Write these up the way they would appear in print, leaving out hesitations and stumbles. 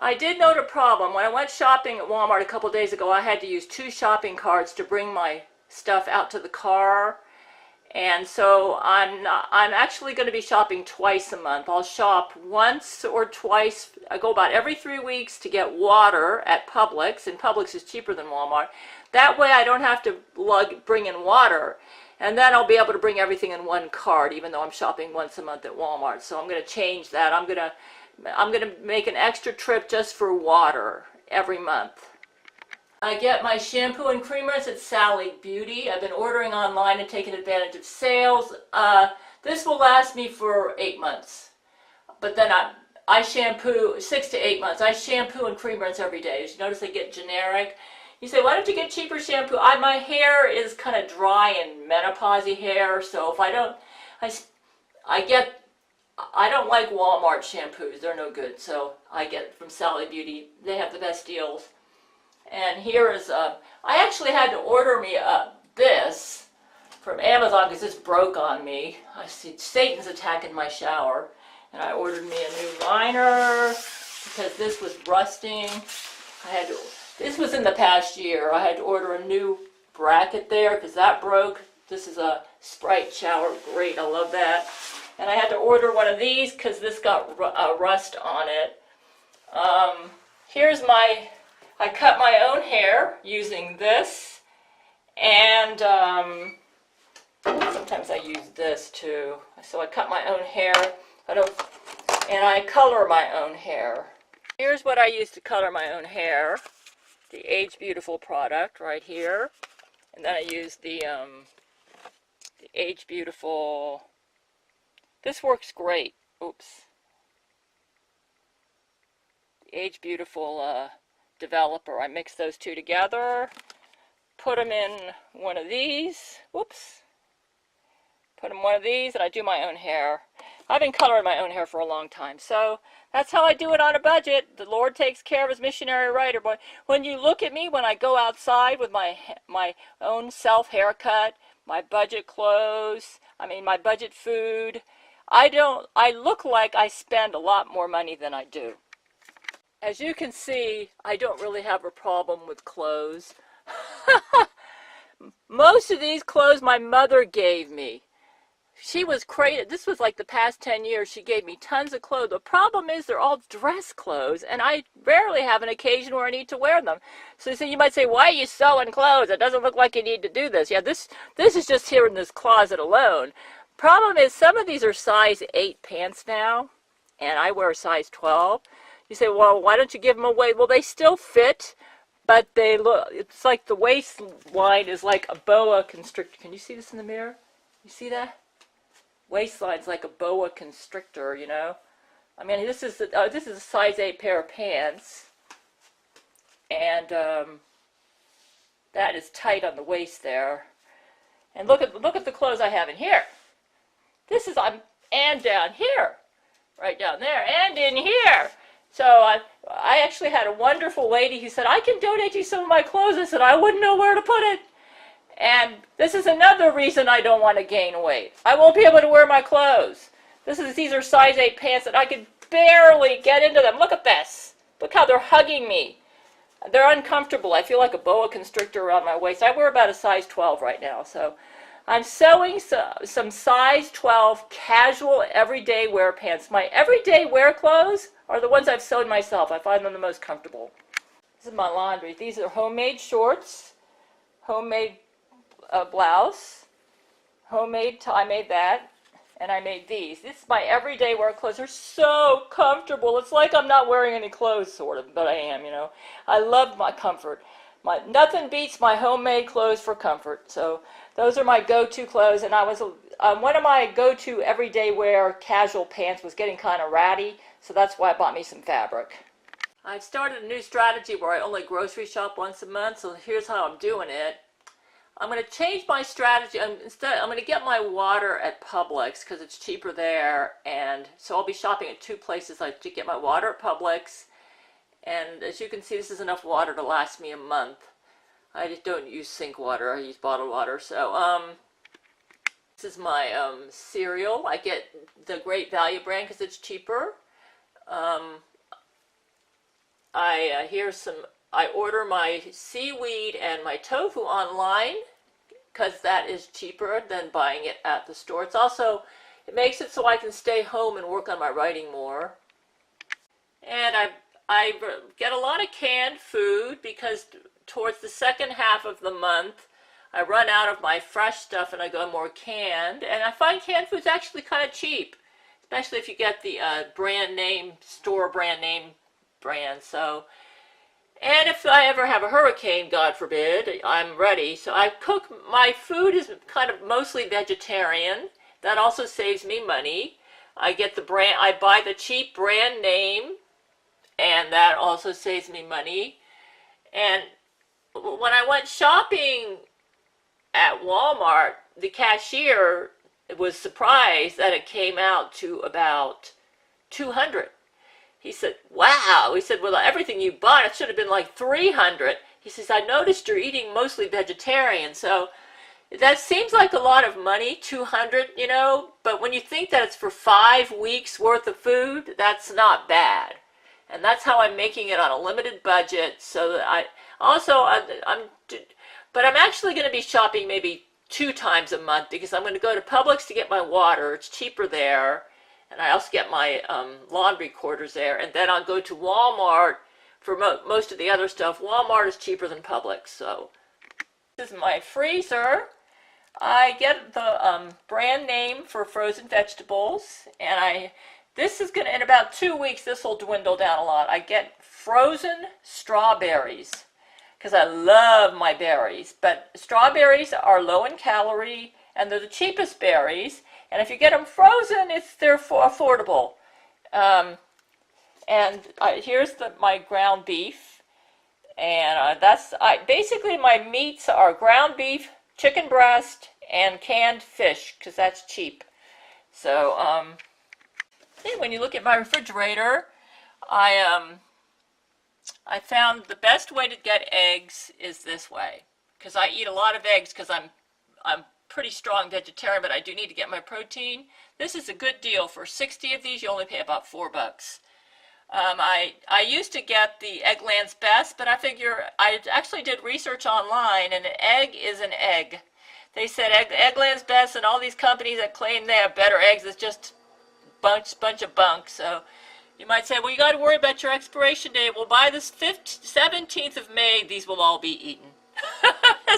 I did note a problem. When I went shopping at Walmart a couple days ago, I had to use 2 shopping carts to bring my stuff out to the car. And so I'm actually going to be shopping twice a month. I'll shop once or twice. I go about every 3 weeks to get water at Publix, and Publix is cheaper than Walmart. That way I don't have to bring in water. And then I'll be able to bring everything in one cart, even though I'm shopping once a month at Walmart. So I'm going to change that. I'm going to make an extra trip just for water every month. I get my shampoo and creamers at Sally Beauty. I've been ordering online and taking advantage of sales. This will last me for 8 months. But then I shampoo 6 to 8 months. I shampoo and cream rinse every day. As you notice, I get generic. You say, why don't you get cheaper shampoo? My hair is kind of dry and menopausey hair, so if I don't, I don't like Walmart shampoos. They're no good, so I get from Sally Beauty. They have the best deals. And here is I actually had to order me this from Amazon because this broke on me. I see Satan's attacking my shower, and I ordered me a new liner because this was rusting. This was in the past year. I had to order a new bracket there because that broke. This is a Sprite shower. Great, I love that. And I had to order one of these because this got rust on it. I cut my own hair using this, and sometimes I use this too. So I cut my own hair, and I color my own hair. Here's what I use to color my own hair. The Age Beautiful product right here. And then I use the Age Beautiful. This works great. Oops. The Age Beautiful developer. I mix those two together, put them in one of these. Whoops. Put them in one of these, and I do my own hair. I've been coloring my own hair for a long time, so that's how I do it on a budget. The Lord takes care of his missionary writer. But when you look at me when I go outside with my own self haircut, my budget clothes, my budget food, I look like I spend a lot more money than I do. As you can see, I don't really have a problem with clothes. Most of these clothes my mother gave me. She was crazy. This was like the past 10 years. She gave me tons of clothes. The problem is they're all dress clothes, and I rarely have an occasion where I need to wear them. So you might say, why are you sewing clothes? It doesn't look like you need to do this. Yeah, this is just here in this closet alone. Problem is, some of these are size 8 pants now, and I wear a size 12. You say, well, why don't you give them away? Well, they still fit, but they look, it's like the waistline is like a boa constrictor. Can you see this in the mirror? You see that? Waistline's like a boa constrictor, you know. This is a size 8 pair of pants, and that is tight on the waist there. And look at the clothes I have in here. This is and down here, right down there, and in here. So I actually had a wonderful lady who said, I can donate you some of my clothes. I said, I wouldn't know where to put it. And this is another reason I don't want to gain weight. I won't be able to wear my clothes. These are size 8 pants that I could barely get into them. Look at this. Look how they're hugging me. They're uncomfortable. I feel like a boa constrictor around my waist. I wear about a size 12 right now. So I'm sewing some size 12 casual everyday wear pants. My everyday wear clothes are the ones I've sewn myself. I find them the most comfortable. This is my laundry. These are homemade shorts, homemade blouse, homemade I made that, and I made these. This is my everyday wear clothes. They're so comfortable. It's like I'm not wearing any clothes, sort of, but I am, you know. I love my comfort. Nothing beats my homemade clothes for comfort. So those are my go-to clothes, and one of my go-to everyday wear casual pants was getting kind of ratty, so that's why I bought me some fabric. I've started a new strategy where I only grocery shop once a month, so here's how I'm doing it. I'm going to change my strategy. I'm going to get my water at Publix because it's cheaper there, and so I'll be shopping at 2 places. I get my water at Publix, and as you can see, this is enough water to last me a month. I just don't use sink water. I use bottled water. So this is my cereal. I get the Great Value brand because it's cheaper. I order my seaweed and my tofu online because that is cheaper than buying it at the store. It makes it so I can stay home and work on my writing more. And I get a lot of canned food because towards the second half of the month, I run out of my fresh stuff and I go more canned. And I find canned food's actually kind of cheap, especially if you get the store brand name brand. So, and if I ever have a hurricane, God forbid, I'm ready. So my food is kind of mostly vegetarian. That also saves me money. I buy the cheap brand name, and that also saves me money. And when I went shopping at Walmart, the cashier was surprised that it came out to about $200. He said, wow. He said, well, everything you bought, it should have been like $300. He says, I noticed you're eating mostly vegetarian. So that seems like a lot of money, $200, but when you think that it's for 5 weeks worth of food, that's not bad. And that's how I'm making it on a limited budget. So that but I'm actually going to be shopping maybe 2 times a month because I'm going to go to Publix to get my water. It's cheaper there. And I also get my laundry quarters there. And then I'll go to Walmart for most of the other stuff. Walmart is cheaper than Publix. So this is my freezer. I get the brand name for frozen vegetables. And this is going to, in about 2 weeks, this will dwindle down a lot. I get frozen strawberries because I love my berries. But strawberries are low in calorie and they're the cheapest berries. And if you get them frozen, they're affordable. Here's my ground beef. And basically my meats are ground beef, chicken breast, and canned fish because that's cheap. So when you look at my refrigerator, I found the best way to get eggs is this way, because I eat a lot of eggs because I'm pretty strong vegetarian, but I do need to get my protein. This is a good deal. For 60 of these, you only pay about $4. I used to get the Eggland's Best, but I actually did research online, and an egg is an egg. They said Eggland's Best and all these companies that claim they have better eggs is just bunch of bunk. So you might say, well, you got to worry about your expiration date. Well, by the 17th of May, these will all be eaten.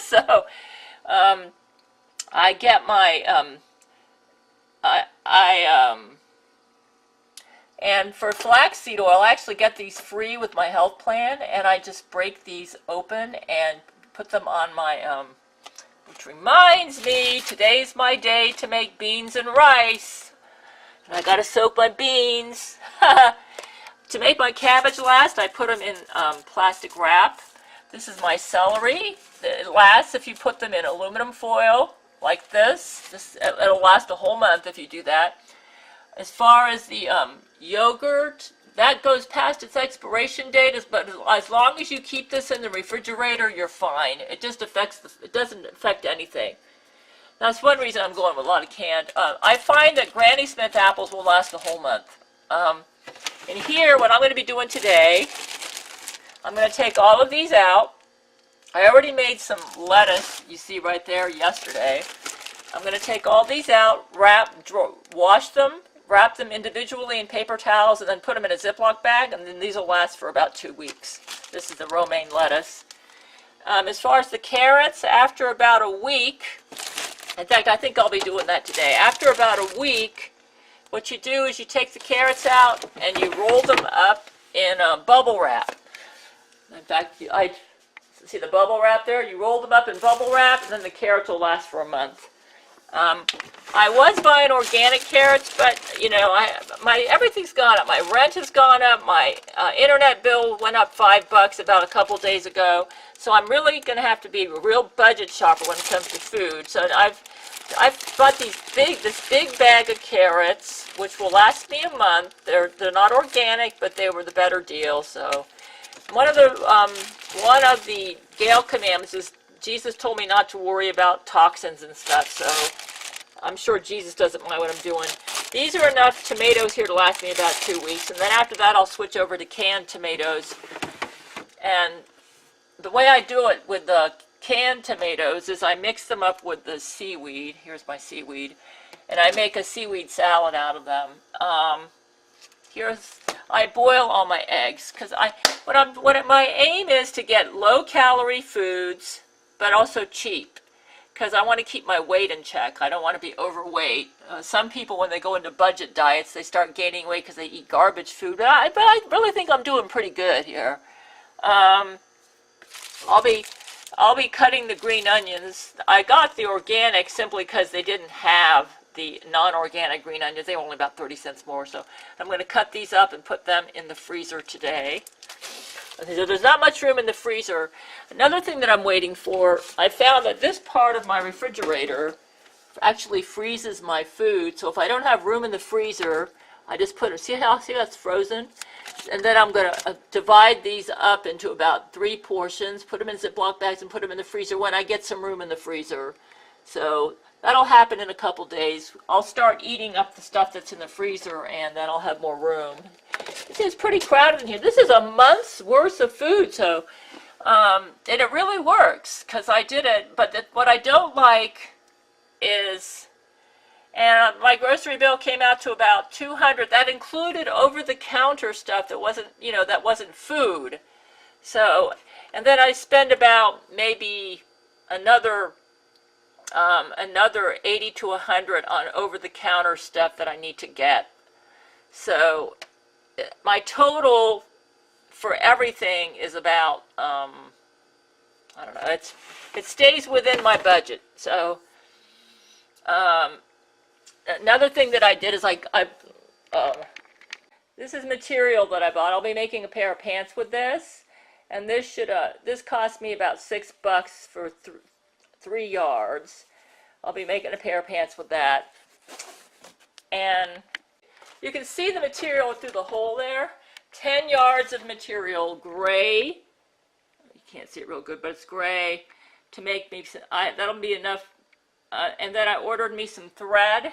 So I get my and for flaxseed oil, I actually get these free with my health plan, and I just break these open and put them on my which reminds me, today's my day to make beans and rice. And I gotta soak my beans. To make my cabbage last, I put them in plastic wrap. This is my celery. It lasts if you put them in aluminum foil like this. It'll last a whole month if you do that. As far as the yogurt, that goes past its expiration date, but as long as you keep this in the refrigerator, you're fine. It doesn't affect anything. That's one reason I'm going with a lot of canned. I find that Granny Smith apples will last a whole month. And here, what I'm going to be doing today, I'm going to take all of these out. I already made some lettuce, you see right there, yesterday. I'm going to take all these out, wash them, wrap them individually in paper towels, and then put them in a Ziploc bag, and then these will last for about 2 weeks. This is the romaine lettuce. As far as the carrots, after about a week, in fact, I think I'll be doing that today. After about a week, what you do is you take the carrots out and you roll them up in bubble wrap. In fact, I see the bubble wrap there? You roll them up in bubble wrap, and then the carrots will last for a month. I was buying organic carrots, but everything's gone up. My rent has gone up. My internet bill went up $5 about a couple days ago. So I'm really going to have to be a real budget shopper when it comes to food. So I've bought this big bag of carrots, which will last me a month. They're not organic, but they were the better deal. So one of the Gail commandments is Jesus told me not to worry about toxins and stuff. So I'm sure Jesus doesn't mind what I'm doing. These are enough tomatoes here to last me about 2 weeks, and then after that I'll switch over to canned tomatoes. And the way I do it with the canned tomatoes is I mix them up with the seaweed. Here's my seaweed. And I make a seaweed salad out of them. I boil all my eggs because my aim is to get low-calorie foods, but also cheap, because I want to keep my weight in check. I don't want to be overweight. Some people, when they go into budget diets, they start gaining weight because they eat garbage food. But I really think I'm doing pretty good here. I'll be cutting the green onions. I got the organic simply because they didn't have the non-organic green onions. They were only about 30 cents more. So I'm going to cut these up and put them in the freezer today. So there's not much room in the freezer. Another thing that I'm waiting for, I found that this part of my refrigerator actually freezes my food. So if I don't have room in the freezer, I just put it, see that's frozen? And then I'm going to divide these up into about 3 portions, put them in Ziploc bags and put them in the freezer when I get some room in the freezer. So that'll happen in a couple days. I'll start eating up the stuff that's in the freezer, and then I'll have more room. It's pretty crowded in here. This is a month's worth of food, so and it really works because I did it. But what I don't like is, and my grocery bill came out to about $200. That included over-the-counter stuff that wasn't food. So, and then I spend about maybe another 80 to 100 on over-the-counter stuff that I need to get. So my total for everything is about, I don't know, it stays within my budget. So another thing that I did is this is material that I bought. I'll be making a pair of pants with this, and this cost me about $6 for 3 yards. I'll be making a pair of pants with that. And you can see the material through the hole there. 10 yards of material, gray. You can't see it real good, but it's gray. To make me, that'll be enough. And then I ordered me some thread.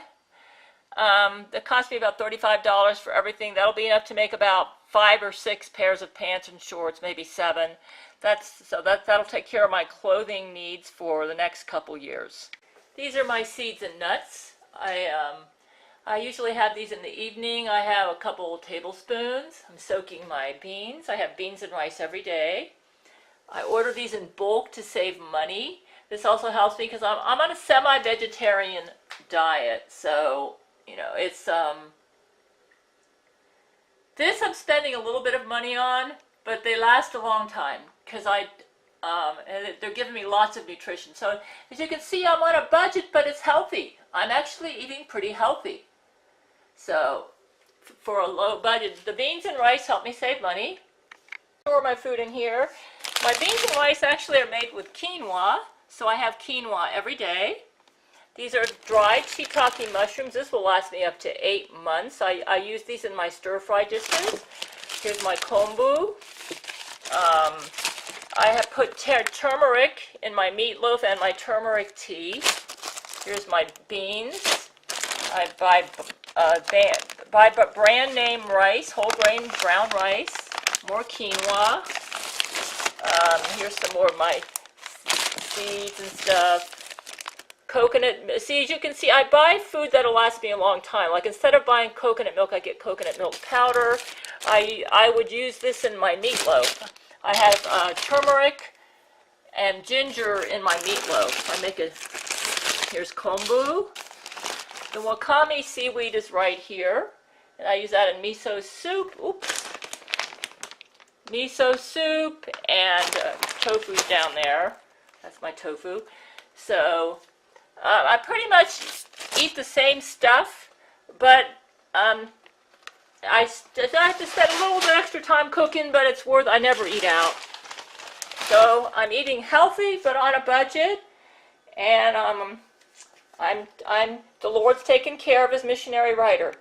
That cost me about $35 for everything. That'll be enough to make about 5 or 6 pairs of pants and shorts, maybe 7. That'll take care of my clothing needs for the next couple years. These are my seeds and nuts. I usually have these in the evening. I have a couple tablespoons. I'm soaking my beans. I have beans and rice every day. I order these in bulk to save money. This also helps me because I'm on a semi-vegetarian diet. So, it's this I'm spending a little bit of money on, but they last a long time because and they're giving me lots of nutrition. So as you can see, I'm on a budget, but it's healthy. I'm actually eating pretty healthy. So for a low budget, the beans and rice help me save money. Store my food in here. My beans and rice actually are made with quinoa, so I have quinoa every day. These are dried shiitake mushrooms. This will last me up to 8 months. I use these in my stir-fry dishes. Here's my kombu. I have put turmeric in my meatloaf and my turmeric tea. Here's my beans. I buy brand name rice, whole grain brown rice. More quinoa. Here's some more of my seeds and stuff. Coconut. See, as you can see, I buy food that'll last me a long time. Like instead of buying coconut milk, I get coconut milk powder. I would use this in my meatloaf. I have turmeric and ginger in my meatloaf. Here's kombu. The wakame seaweed is right here. And I use that in miso soup. Oops. Miso soup and tofu's down there. That's my tofu. So I pretty much eat the same stuff, but I have to spend a little bit extra time cooking, but it's worth. I never eat out. So I'm eating healthy, but on a budget, and the Lord's taking care of His missionary writer.